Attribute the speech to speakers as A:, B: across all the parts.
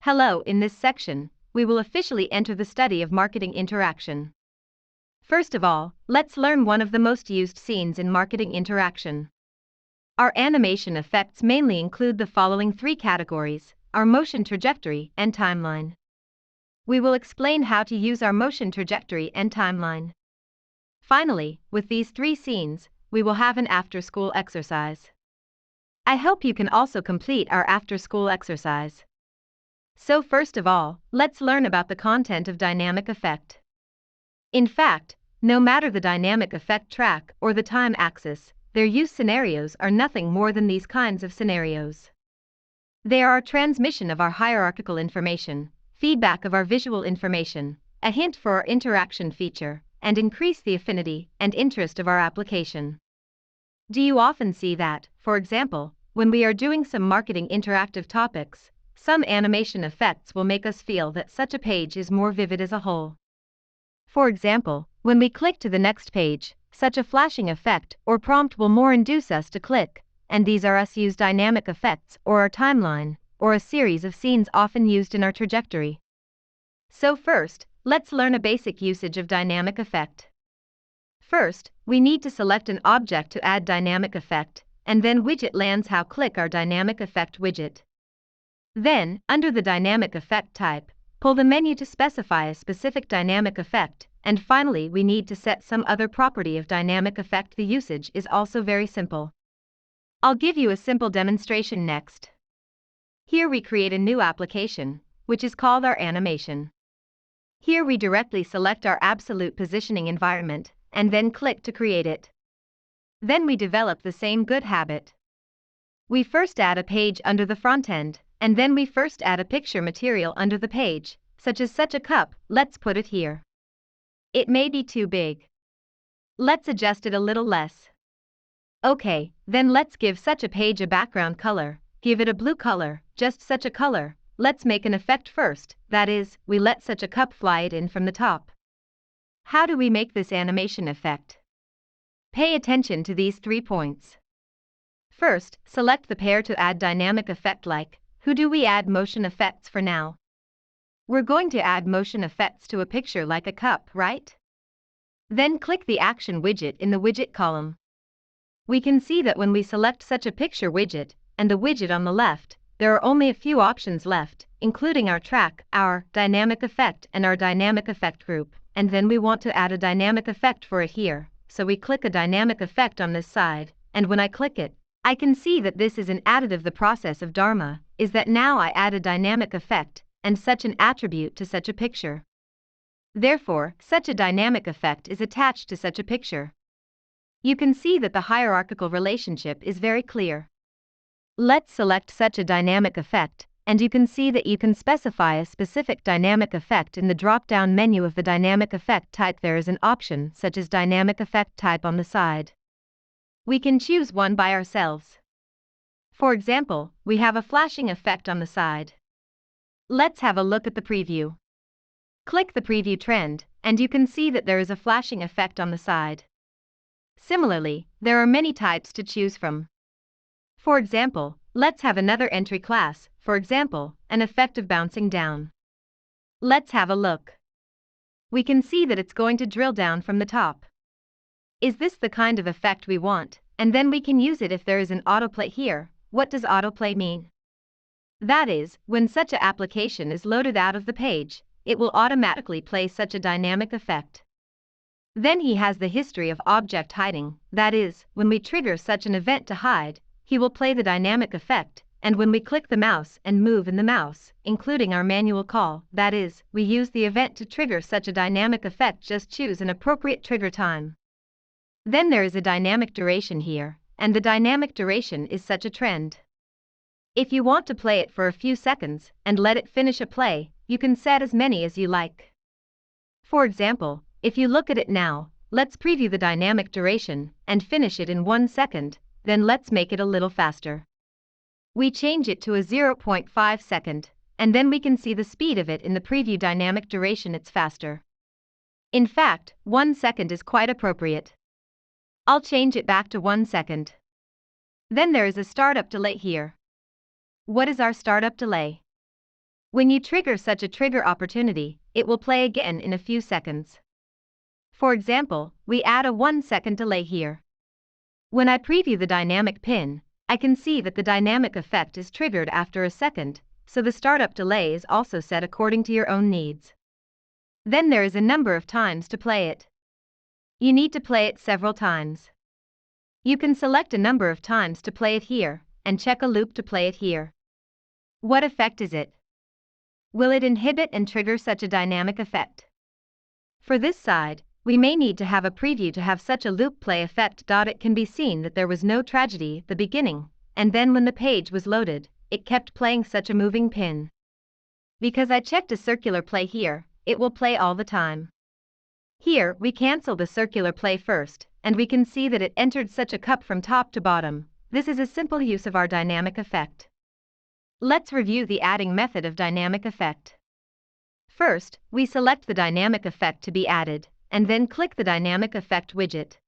A: Hello, in this section, we will officially enter the study of marketing interaction. First of all, let's learn one of the most used scenes in marketing interaction. Our animation effects mainly include the following three categories: our motion trajectory and timeline. We will explain how to use our motion trajectory and timeline. Finally, with these three scenes, we will have an after-school exercise. I hope you can also complete our after-school exercise. So first of all, let's learn about the content of dynamic effect. In fact, no matter the dynamic effect track or the time axis, their use scenarios are nothing more than these kinds of scenarios. They are our transmission of our hierarchical information, feedback of our visual information, a hint for our interaction feature, and increase the affinity and interest of our application. Do you often see that, for example, when we are doing some marketing interactive topics, some animation effects will make us feel that such a page is more vivid as a whole? For example, when we click to the next page, such a flashing effect or prompt will more induce us to click, and these are us use dynamic effects or our timeline, or a series of scenes often used in our trajectory. So first, let's learn a basic usage of dynamic effect. First, we need to select an object to add dynamic effect, and then widget lands how click our dynamic effect widget. Then, under the dynamic effect type, pull the menu to specify a specific dynamic effect, and finally we need to set some other property of dynamic effect. The usage is also very simple. I'll give you a simple demonstration next. Here we create a new application, which is called our animation. Here we directly select our absolute positioning environment, and then click to create it. Then we develop the same good habit. We first add a page under the front end, and then we first add a picture material under the page, such as such a cup. Let's put it here. It may be too big. Let's adjust it a little less. Okay, then let's give such a page a background color, give it a blue color, just such a color. Let's make an effect first, that is, we let such a cup fly it in from the top. How do we make this animation effect? Pay attention to these 3 points. First, select the pair to add dynamic effect. Like, who do we add motion effects for now? We're going to add motion effects to a picture like a cup, right? Then click the action widget in the widget column. We can see that when we select such a picture widget, and the widget on the left, there are only a few options left, including our track, our dynamic effect, and our dynamic effect group, and then we want to add a dynamic effect for it here, so we click a dynamic effect on this side, and when I click it, I can see that this is an additive. The process of Dharma is that now I add a dynamic effect, and such an attribute to such a picture. Therefore, such a dynamic effect is attached to such a picture. You can see that the hierarchical relationship is very clear. Let's select such a dynamic effect, and you can see that you can specify a specific dynamic effect in the drop-down menu of the dynamic effect type. There is an option such as dynamic effect type on the side. We can choose one by ourselves. For example, we have a flashing effect on the side. Let's have a look at the preview. Click the preview trend, and you can see that there is a flashing effect on the side. Similarly, there are many types to choose from. For example, let's have another entry class, for example, an effect of bouncing down. Let's have a look. We can see that it's going to drill down from the top. Is this the kind of effect we want? And then we can use it if there is an autoplay here. What does autoplay mean? That is, when such an application is loaded out of the page, it will automatically play such a dynamic effect. Then he has the history of object hiding, that is, when we trigger such an event to hide, he will play the dynamic effect, and when we click the mouse and move in the mouse, including our manual call, that is, we use the event to trigger such a dynamic effect. Just choose an appropriate trigger time. Then there is a dynamic duration here, and the dynamic duration is such a trend. If you want to play it for a few seconds and let it finish a play, you can set as many as you like. For example, if you look at it now, let's preview the dynamic duration and finish it in 1 second, then let's make it a little faster. We change it to a 0.5 second, and then we can see the speed of it in the preview dynamic duration. It's faster. In fact, 1 second is quite appropriate. I'll change it back to 1 second. Then there is a startup delay here. What is our startup delay? When you trigger such a trigger opportunity, it will play again in a few seconds. For example, we add a 1-second delay here. When I preview the dynamic pin, I can see that the dynamic effect is triggered after a second, so the startup delay is also set according to your own needs. Then there is a number of times to play it. You need to play it several times. You can select a number of times to play it here, and check a loop to play it here. What effect is it? Will it inhibit and trigger such a dynamic effect? For this side, we may need to have a preview to have such a loop play effect. It can be seen that there was no tragedy at the beginning, and then when the page was loaded, it kept playing such a moving pin. Because I checked a circular play here, it will play all the time. Here, we cancel the circular play first, and we can see that it entered such a cup from top to bottom. This is a simple use of our dynamic effect. Let's review the adding method of dynamic effect. First, we select the dynamic effect to be added, and then click the dynamic effect widget.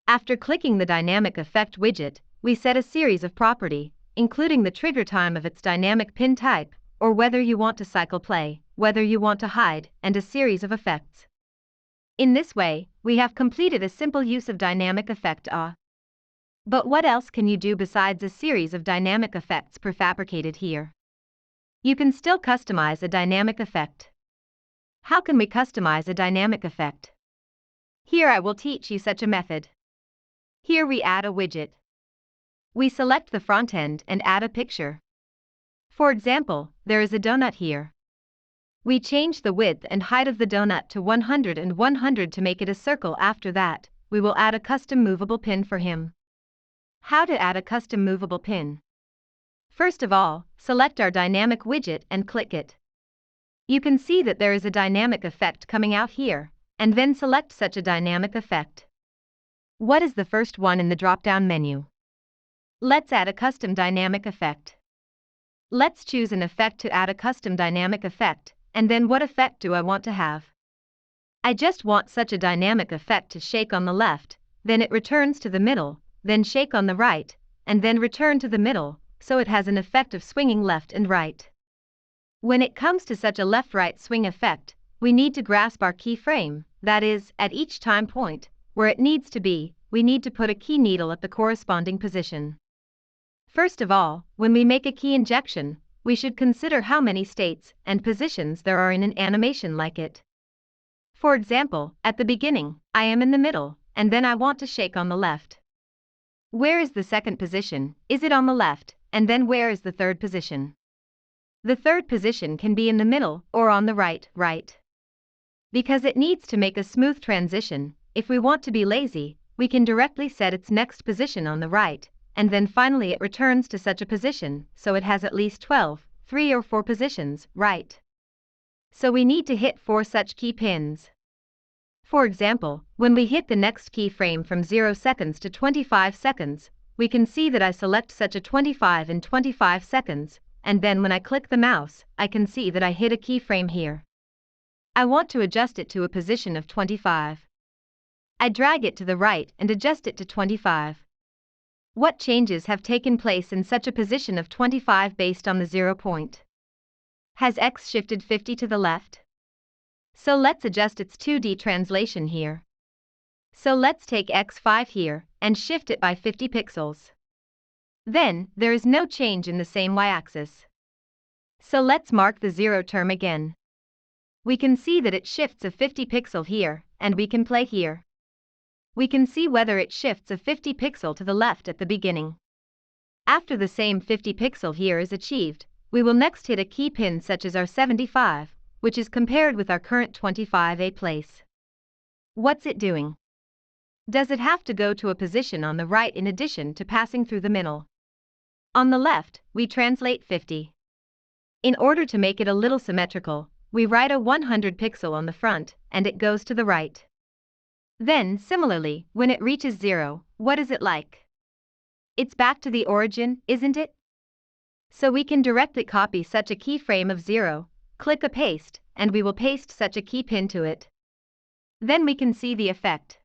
A: After clicking the dynamic effect widget, we set a series of property, including the trigger time of its dynamic pin type, or whether you want to cycle play, whether you want to hide, and a series of effects. In this way, we have completed a simple use of dynamic effect. But what else can you do besides a series of dynamic effects prefabricated here? You can still customize a dynamic effect. How can we customize a dynamic effect? Here I will teach you such a method. Here we add a widget. We select the front end and add a picture. For example, there is a donut here. We change the width and height of the donut to 100 and 100 to make it a circle. After that, we will add a custom movable pin for him. How to add a custom movable pin? First of all, select our dynamic widget and click it. You can see that there is a dynamic effect coming out here, and then select such a dynamic effect. What is the first one in the drop-down menu? Let's add a custom dynamic effect. Let's choose an effect to add a custom dynamic effect, and then what effect do I want to have? I just want such a dynamic effect to shake on the left, then it returns to the middle, then shake on the right, and then return to the middle, so it has an effect of swinging left and right. When it comes to such a left-right swing effect, we need to grasp our keyframe, that is, at each time point, where it needs to be, we need to put a key needle at the corresponding position. First of all, when we make a key injection, we should consider how many states and positions there are in an animation like it. For example, at the beginning, I am in the middle, and then I want to shake on the left. Where is the second position? Is it on the left? And then where is the third position? The third position can be in the middle or on the right. Because it needs to make a smooth transition, if we want to be lazy, we can directly set its next position on the right, and then finally it returns to such a position, so it has at least 12, 3 or 4 positions, right? So we need to hit 4 such key pins. For example, when we hit the next keyframe from 0 seconds to 25 seconds, we can see that I select such a 25 in 25 seconds, and then when I click the mouse, I can see that I hit a keyframe here. I want to adjust it to a position of 25. I drag it to the right and adjust it to 25. What changes have taken place in such a position of 25 based on the 0 point? Has X shifted 50 to the left? So let's adjust its 2D translation here. So let's take X5 here and shift it by 50 pixels. Then, there is no change in the same y-axis. So let's mark the 0 term again. We can see that it shifts a 50 pixel here, and we can play here. We can see whether it shifts a 50 pixel to the left at the beginning. After the same 50 pixel here is achieved, we will next hit a key pin such as our 75, which is compared with our current 25A place. What's it doing? Does it have to go to a position on the right in addition to passing through the middle? On the left, we translate 50. In order to make it a little symmetrical, we write a 100 pixel on the front, and it goes to the right. Then, similarly, when it reaches 0, what is it like? It's back to the origin, isn't it? So we can directly copy such a keyframe of 0, click a paste, and we will paste such a key pin to it. Then we can see the effect.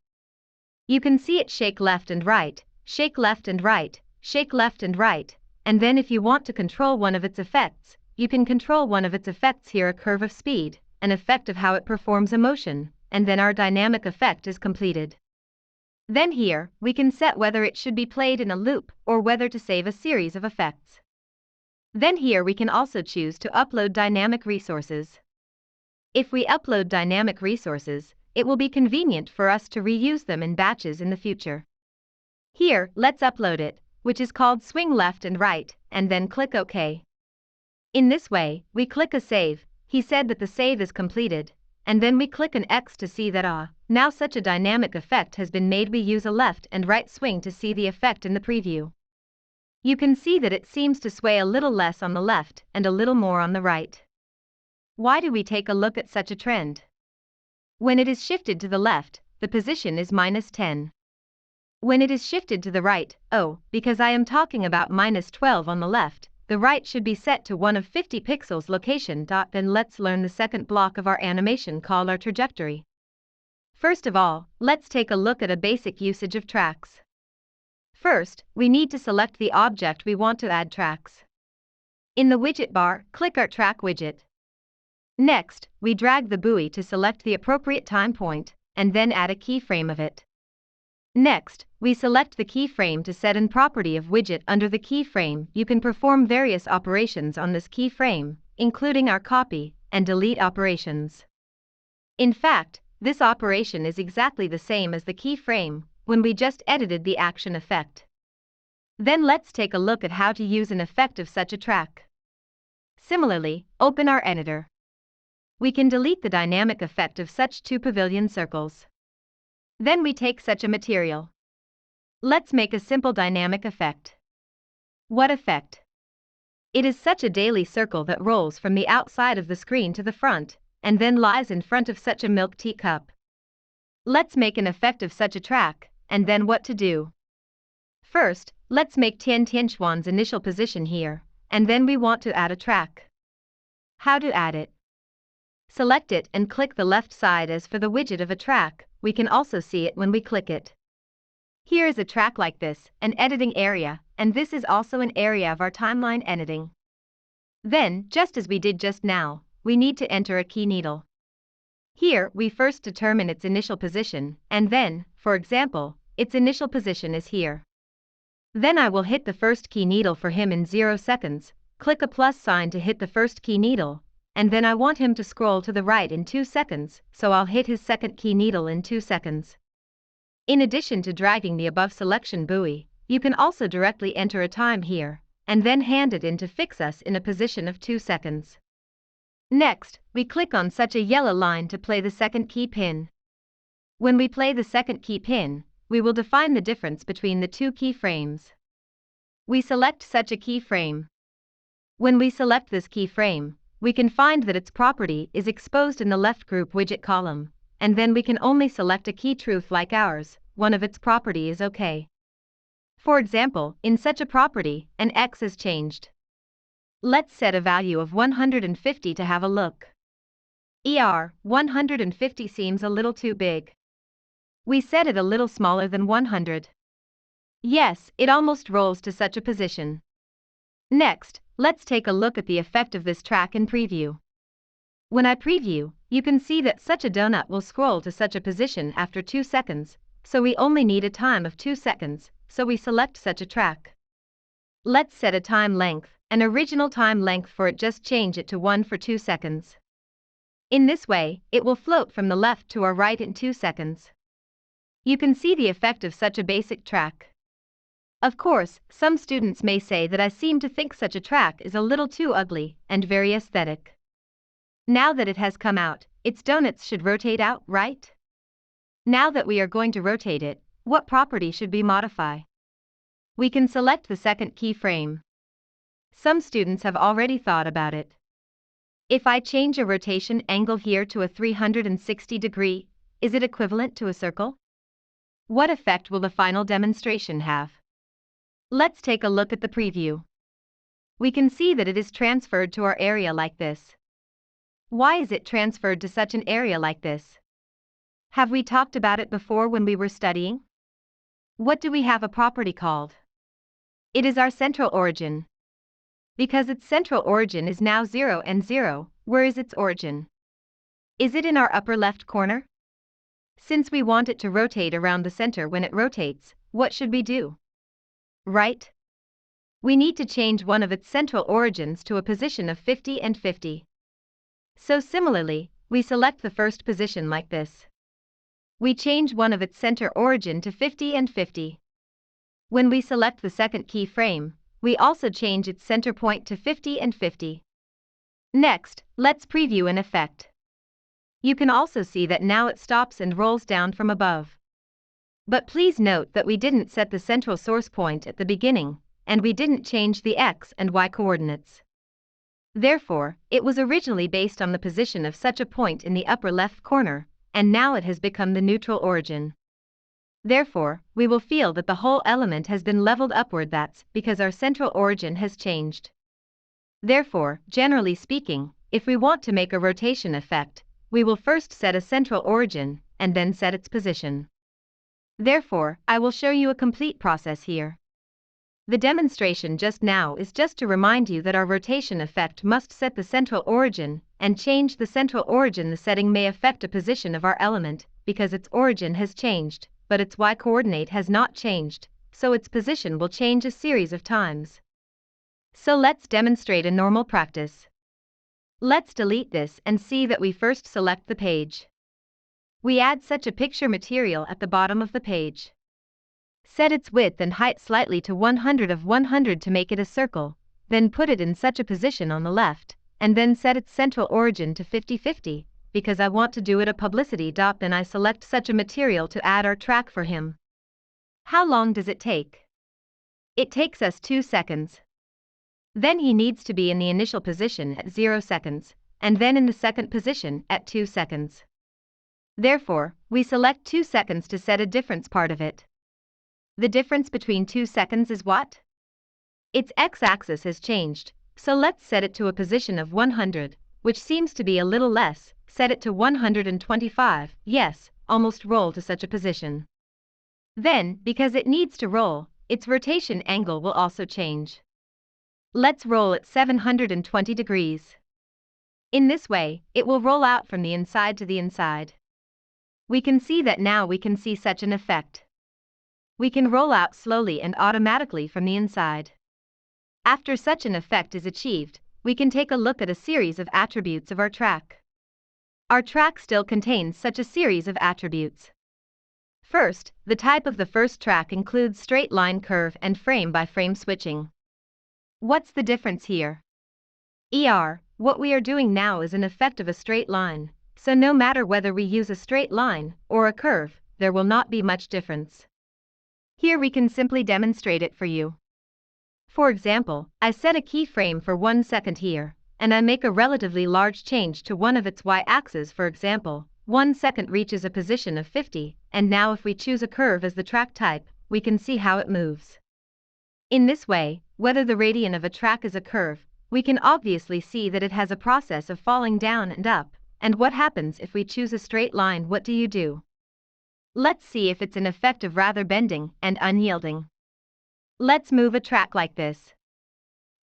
A: You can see it shake left and right, shake left and right, shake left and right, and then if you want to control one of its effects, you can control one of its effects here, a curve of speed, an effect of how it performs a motion, and then our dynamic effect is completed. Then here, we can set whether it should be played in a loop or whether to save a series of effects. Then here we can also choose to upload dynamic resources. If we upload dynamic resources, it will be convenient for us to reuse them in batches in the future. Here, let's upload it, which is called swing left and right, and then click OK. In this way, we click a save. He said that the save is completed, and then we click an X to see that now such a dynamic effect has been made. We use a left and right swing to see the effect in the preview. You can see that it seems to sway a little less on the left and a little more on the right. Why do we take a look at such a trend? When it is shifted to the left, the position is -10. When it is shifted to the right, because I am talking about -12 on the left, the right should be set to 1 of 50 pixels location. Then let's learn the second block of our animation called our trajectory. First of all, let's take a look at a basic usage of tracks. First, we need to select the object we want to add tracks. In the widget bar, click our track widget. Next, we drag the buoy to select the appropriate time point, and then add a keyframe of it. Next, we select the keyframe to set in property of widget. Under the keyframe, you can perform various operations on this keyframe, including our copy and delete operations. In fact, this operation is exactly the same as the keyframe when we just edited the action effect. Then let's take a look at how to use an effect of such a track. Similarly, open our editor. We can delete the dynamic effect of such 2 pavilion circles. Then we take such a material. Let's make a simple dynamic effect. What effect? It is such a daily circle that rolls from the outside of the screen to the front, and then lies in front of such a milk tea cup. Let's make an effect of such a track, and then what to do? First, let's make Tian Xuan's initial position here, and then we want to add a track. How to add it? Select it and click the left side. As for the widget of a track, we can also see it when we click it. Here is a track like this, an editing area, and this is also an area of our timeline editing. Then, just as we did just now, we need to enter a key needle. Here, we first determine its initial position, and then, for example, its initial position is here. Then I will hit the first key needle for him in 0 seconds, click a plus sign to hit the first key needle, and then I want him to scroll to the right in 2 seconds, so I'll hit his second key needle in 2 seconds. In addition to dragging the above selection buoy, you can also directly enter a time here, and then hand it in to fix us in a position of 2 seconds. Next, we click on such a yellow line to play the second key pin. When we play the second key pin, we will define the difference between the 2 keyframes. We select such a keyframe. When we select this keyframe, we can find that its property is exposed in the left group widget column, and then we can only select a key truth like ours, one of its property is OK. For example, in such a property, an X is changed. Let's set a value of 150 to have a look. 150 seems a little too big. We set it a little smaller than 100. Yes, it almost rolls to such a position. Next, let's take a look at the effect of this track in preview. When I preview, you can see that such a donut will scroll to such a position after 2 seconds, so we only need a time of 2 seconds, so we select such a track. Let's set a time length, an original time length for it, just change it to 1 for 2 seconds. In this way, it will float from the left to our right in 2 seconds. You can see the effect of such a basic track. Of course, some students may say that I seem to think such a track is a little too ugly and very aesthetic. Now that it has come out, its donuts should rotate out, right? Now that we are going to rotate it, what property should we modify? We can select the second keyframe. Some students have already thought about it. If I change a rotation angle here to a 360 degree, is it equivalent to a circle? What effect will the final demonstration have? Let's take a look at the preview. We can see that it is transferred to our area like this. Why is it transferred to such an area like this? Have we talked about it before when we were studying? What do we have a property called? It is our central origin. Because its central origin is now 0 and 0, where is its origin? Is it in our upper left corner? Since we want it to rotate around the center when it rotates, what should we do? Right? We need to change one of its central origins to a position of 50 and 50. So similarly, we select the first position like this. We change one of its center origin to 50 and 50. When we select the second keyframe, we also change its center point to 50 and 50. Next, let's preview an effect. You can also see that now it stops and rolls down from above. But please note that we didn't set the central source point at the beginning, and we didn't change the x and y coordinates. Therefore, it was originally based on the position of such a point in the upper left corner, and now it has become the neutral origin. Therefore, we will feel that the whole element has been leveled upward. That's because our central origin has changed. Therefore, generally speaking, if we want to make a rotation effect, we will first set a central origin, and then set its position. Therefore, I will show you a complete process here. The demonstration just now is just to remind you that our rotation effect must set the central origin, and change the central origin. The setting may affect a position of our element, because its origin has changed, but its y-coordinate has not changed, so its position will change a series of times. So let's demonstrate a normal practice. Let's delete this and see that we first select the page. We add such a picture material at the bottom of the page. Set its width and height slightly to 100 of 100 to make it a circle, then put it in such a position on the left, and then set its central origin to 50-50, because I want to do it a publicity. Then I select such a material to add our track for him. How long does it take? It takes us 2 seconds. Then he needs to be in the initial position at 0 seconds, and then in the second position at 2 seconds. Therefore, we select 2 seconds to set a difference part of it. The difference between 2 seconds is what? Its x-axis has changed, so let's set it to a position of 100, which seems to be a little less. Set it to 125, yes, almost roll to such a position. Then, because it needs to roll, its rotation angle will also change. Let's roll at 720 degrees. In this way, it will roll out from the inside to the inside. We can see that now we can see such an effect. We can roll out slowly and automatically from the inside. After such an effect is achieved, we can take a look at a series of attributes of our track. Our track still contains such a series of attributes. First, the type of the first track includes straight line curve and frame-by-frame switching. What's the difference here? What we are doing now is an effect of a straight line, so no matter whether we use a straight line or a curve, there will not be much difference. Here we can simply demonstrate it for you. For example, I set a keyframe for 1 second here, and I make a relatively large change to one of its y-axes. For example, 1 second reaches a position of 50, and now if we choose a curve as the track type, we can see how it moves. In this way, whether the radian of a track is a curve, we can obviously see that it has a process of falling down and up, and what happens if we choose a straight line? What do? Let's see if it's an effect of rather bending and unyielding. Let's move a track like this.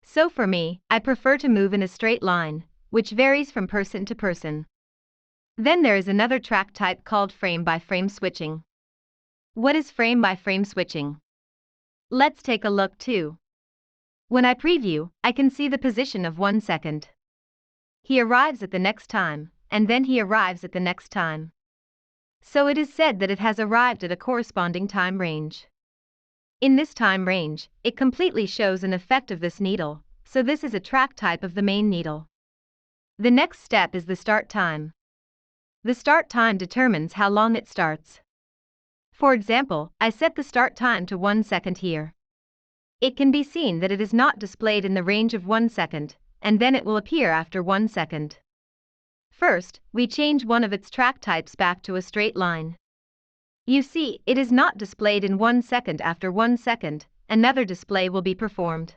A: So for me, I prefer to move in a straight line, which varies from person to person. Then there is another track type called frame-by-frame switching. What is frame-by-frame switching? Let's take a look too. When I preview, I can see the position of 1 second. He arrives at the next time, and then he arrives at the next time. So it is said that it has arrived at a corresponding time range. In this time range, it completely shows an effect of this needle, so this is a track type of the main needle. The next step is the start time. The start time determines how long it starts. For example, I set the start time to 1 second here. It can be seen that it is not displayed in the range of 1 second, and then it will appear after 1 second. First, we change one of its track types back to a straight line. You see, it is not displayed in 1 second. After 1 second, another display will be performed.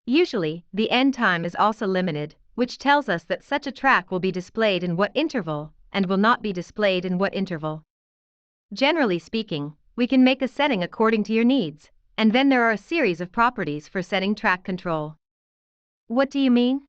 A: Usually, the end time is also limited, which tells us that such a track will be displayed in what interval, and will not be displayed in what interval. Generally speaking, we can make a setting according to your needs, and then there are a series of properties for setting track control. What do you mean?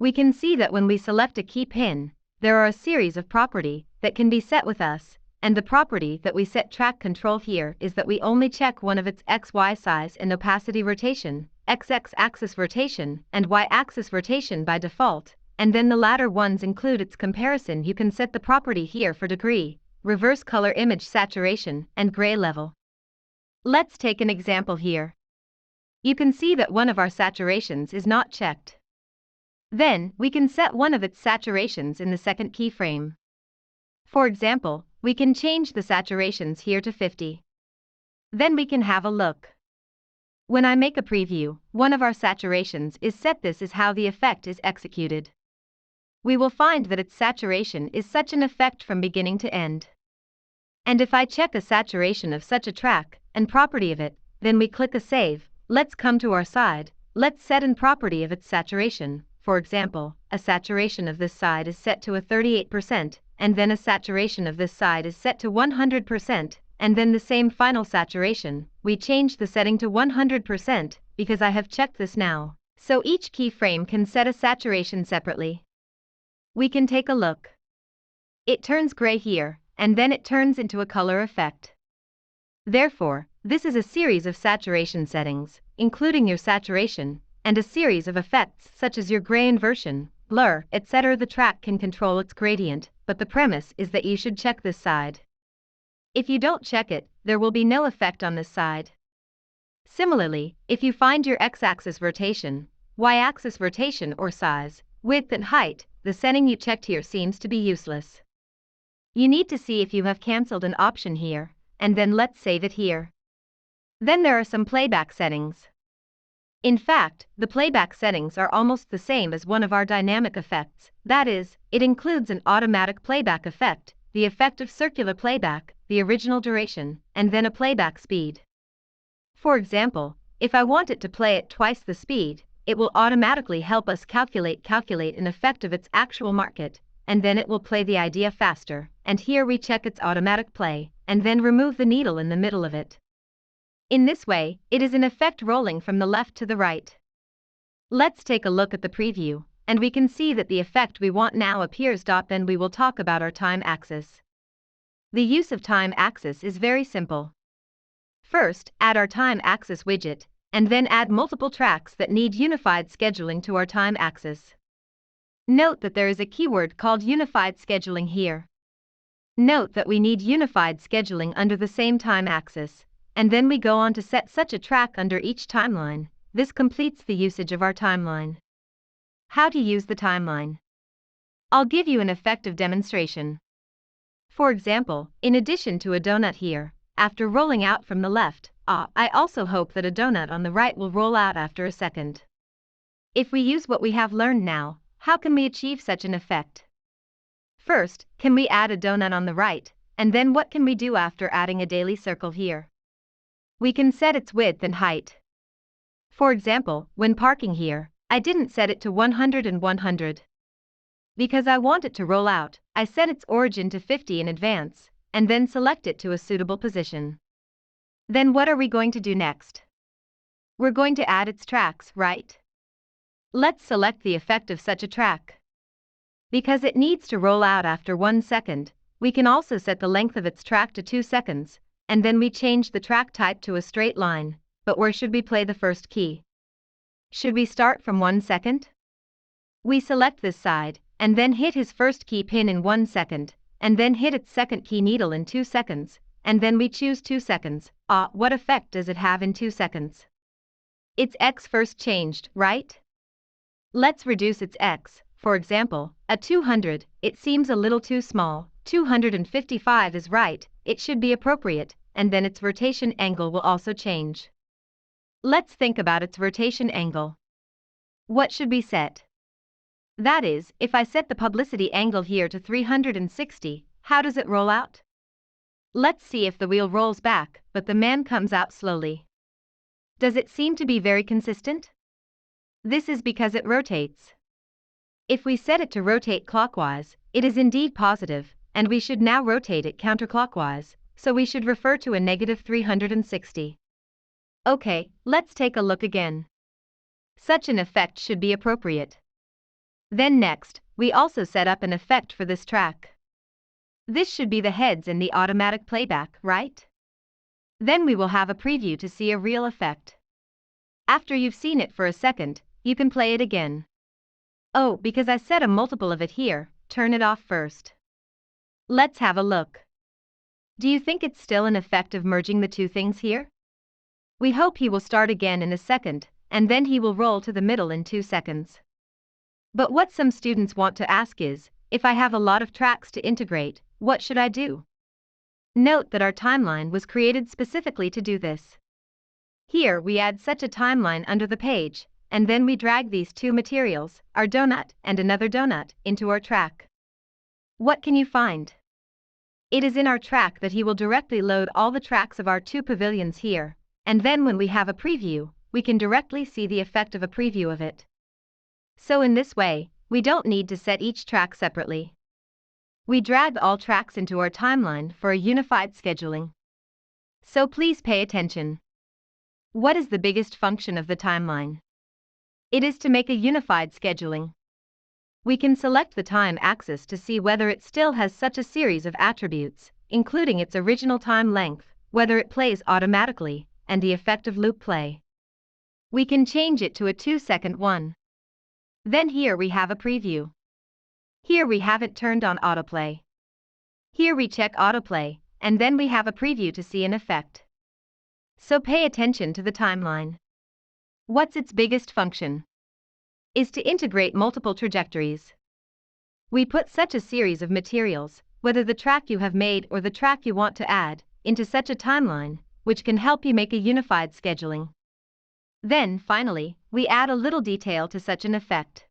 A: We can see that when we select a key pin, there are a series of property that can be set with us, and the property that we set track control here is that we only check one of its XY size and opacity rotation, XX axis rotation, and Y axis rotation by default, and then the latter ones include its comparison. You can set the property here for degree, reverse color image saturation, and gray level. Let's take an example here. You can see that one of our saturations is not checked. Then, we can set one of its saturations in the second keyframe. For example, we can change the saturations here to 50. Then we can have a look. When I make a preview, one of our saturations is set. This is how the effect is executed. We will find that its saturation is such an effect from beginning to end. And if I check a saturation of such a track and property of it, then we click a save. Let's come to our side. Let's set an property of its saturation. For example, a saturation of this side is set to a 38%, and then a saturation of this side is set to 100%, and then the same final saturation. We change the setting to 100% because I have checked this now. So each keyframe can set a saturation separately. We can take a look. It turns gray here, and then it turns into a color effect. Therefore, this is a series of saturation settings, including your saturation, and a series of effects such as your gray inversion, blur, etc. The track can control its gradient, but the premise is that you should check this side. If you don't check it, there will be no effect on this side. Similarly, if you find your x-axis rotation, y-axis rotation or size, width and height, the setting you checked here seems to be useless. You need to see if you have cancelled an option here, and then let's save it here. Then there are some playback settings. In fact, the playback settings are almost the same as one of our dynamic effects. That is, it includes an automatic playback effect, the effect of circular playback, the original duration, and then a playback speed. For example, if I want it to play at twice the speed, it will automatically help us calculate an effect of its actual market, and then it will play the idea faster, and here we check its automatic play, and then remove the needle in the middle of it. In this way, it is in effect rolling from the left to the right. Let's take a look at the preview, and we can see that the effect we want now appears. Then we will talk about our time axis. The use of time axis is very simple. First, add our time axis widget, and then add multiple tracks that need unified scheduling to our time axis. Note that there is a keyword called unified scheduling here. Note that we need unified scheduling under the same time axis, and then we go on to set such a track under each timeline. This completes the usage of our timeline. How to use the timeline? I'll give you an effective demonstration. For example, in addition to a donut here, after rolling out from the left, I also hope that a donut on the right will roll out after a second. If we use what we have learned now, how can we achieve such an effect? First, can we add a donut on the right, and then what can we do after adding a daily circle here? We can set its width and height. For example, when parking here, I didn't set it to 100 and 100. Because I want it to roll out, I set its origin to 50 in advance, and then select it to a suitable position. Then what are we going to do next? We're going to add its tracks, right? Let's select the effect of such a track. Because it needs to roll out after 1 second, we can also set the length of its track to 2 seconds, and then we change the track type to a straight line. But where should we play the first key? Should we start from 1 second? We select this side, and then hit his first key pin in 1 second, and then hit its second key needle in 2 seconds, and then we choose 2 seconds. What effect does it have in 2 seconds? Its X first changed, right? Let's reduce its X. For example, at 200, it seems a little too small. 255 is right, it should be appropriate, and then its rotation angle will also change. Let's think about its rotation angle. What should we set? That is, if I set the publicity angle here to 360, how does it roll out? Let's see if the wheel rolls back, but the man comes out slowly. Does it seem to be very consistent? This is because it rotates. If we set it to rotate clockwise, it is indeed positive, and we should now rotate it counterclockwise, so we should refer to a negative 360. Okay, let's take a look again. Such an effect should be appropriate. Then next, we also set up an effect for this track. This should be the heads in the automatic playback, right? Then we will have a preview to see a real effect. After you've seen it for a second, you can play it again. Oh, because I set a multiple of it here, turn it off first. Let's have a look. Do you think it's still an effect of merging the two things here? We hope he will start again in a second, and then he will roll to the middle in 2 seconds. But what some students want to ask is, if I have a lot of tracks to integrate, what should I do? Note that our timeline was created specifically to do this. Here we add such a timeline under the page, and then we drag these two materials, our donut and another donut, into our track. What can you find? It is in our track that he will directly load all the tracks of our two pavilions here, and then when we have a preview, we can directly see the effect of a preview of it. So in this way, we don't need to set each track separately. We drag all tracks into our timeline for a unified scheduling. So please pay attention. What is the biggest function of the timeline? It is to make a unified scheduling. We can select the time axis to see whether it still has such a series of attributes, including its original time length, whether it plays automatically, and the effect of loop play. We can change it to a 2-second one. Then here we have a preview. Here we haven't turned on autoplay. Here we check autoplay, and then we have a preview to see an effect. So pay attention to the timeline. What's its biggest function? Is to integrate multiple trajectories. We put such a series of materials, whether the track you have made or the track you want to add, into such a timeline, which can help you make a unified scheduling. Then, finally, we add a little detail to such an effect.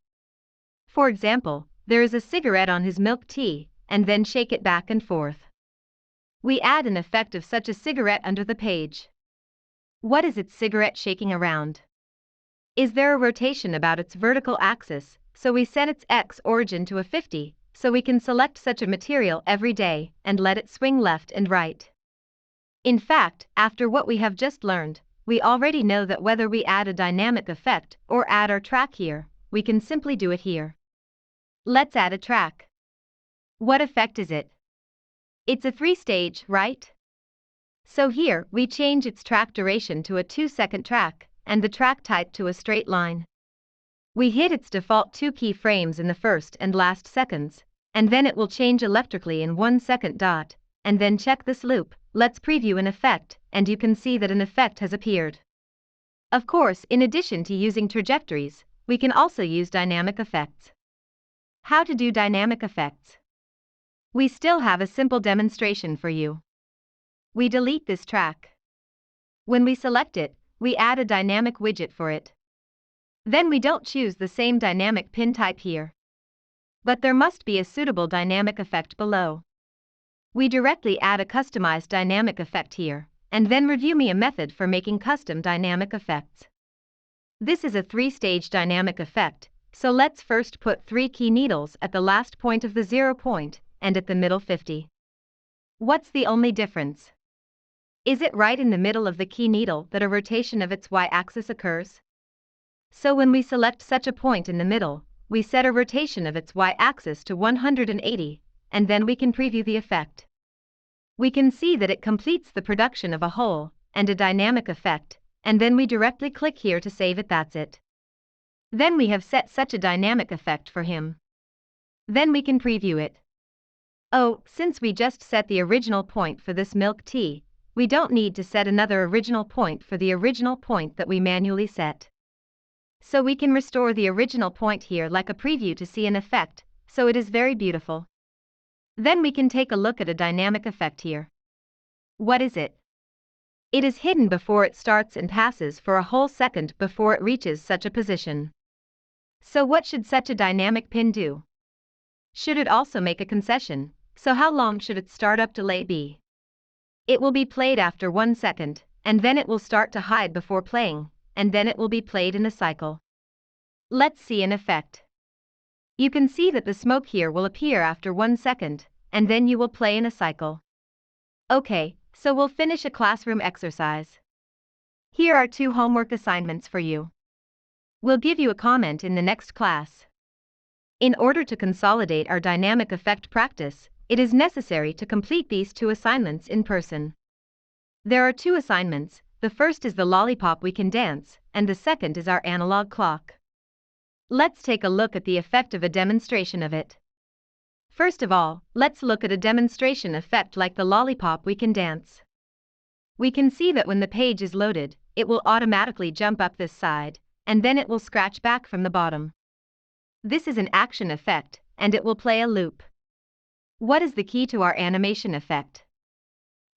A: For example, there is a cigarette on his milk tea, and then shake it back and forth. We add an effect of such a cigarette under the page. What is its cigarette shaking around? Is there a rotation about its vertical axis, so we set its X origin to a 50, so we can select such a material every day and let it swing left and right. In fact, after what we have just learned, we already know that whether we add a dynamic effect or add our track here, we can simply do it here. Let's add a track. What effect is it? It's a 3-stage, right? So here, we change its track duration to a 2-second track, and the track type to a straight line. We hit its default 2 keyframes in the first and last seconds, and then it will change electrically in 1 second dot, and then check this loop. Let's preview an effect, and you can see that an effect has appeared. Of course, in addition to using trajectories, we can also use dynamic effects. How to do dynamic effects? We still have a simple demonstration for you. We delete this track. When we select it, we add a dynamic widget for it. Then we don't choose the same dynamic pin type here. But there must be a suitable dynamic effect below. We directly add a customized dynamic effect here, and then review me a method for making custom dynamic effects. This is a 3-stage dynamic effect, so let's first put 3 key needles at the last point of the 0 point, and at the middle 50. What's the only difference? Is it right in the middle of the key needle that a rotation of its y-axis occurs? So when we select such a point in the middle, we set a rotation of its y-axis to 180, and then we can preview the effect. We can see that it completes the production of a whole and a dynamic effect, and then we directly click here to save it. That's it. Then we have set such a dynamic effect for him. Then we can preview it. Oh, since we just set the original point for this milk tea, we don't need to set another original point for the original point that we manually set. So we can restore the original point here like a preview to see an effect, so it is very beautiful. Then we can take a look at a dynamic effect here. What is it? It is hidden before it starts and passes for a whole second before it reaches such a position. So what should such a dynamic pin do? Should it also make a concession? So how long should its startup delay be? It will be played after 1 second, and then it will start to hide before playing, and then it will be played in a cycle. Let's see an effect. You can see that the smoke here will appear after 1 second, and then you will play in a cycle. Okay, so we'll finish a classroom exercise. Here are 2 homework assignments for you. We'll give you a comment in the next class. In order to consolidate our dynamic effect practice, it is necessary to complete these 2 assignments in person. There are 2 assignments. The first is the lollipop we can dance, and the second is our analog clock. Let's take a look at the effect of a demonstration of it. First of all, let's look at a demonstration effect like the lollipop we can dance. We can see that when the page is loaded, it will automatically jump up this side, and then it will scratch back from the bottom. This is an action effect, and it will play a loop. What is the key to our animation effect?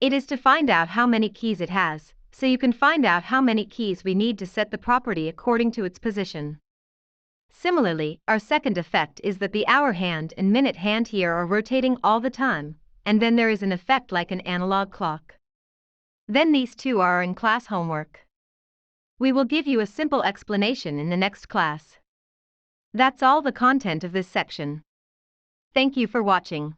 A: It is to find out how many keys it has, so you can find out how many keys we need to set the property according to its position. Similarly, our second effect is that the hour hand and minute hand here are rotating all the time, and then there is an effect like an analog clock. Then these 2 are in class homework. We will give you a simple explanation in the next class. That's all the content of this section. Thank you for watching.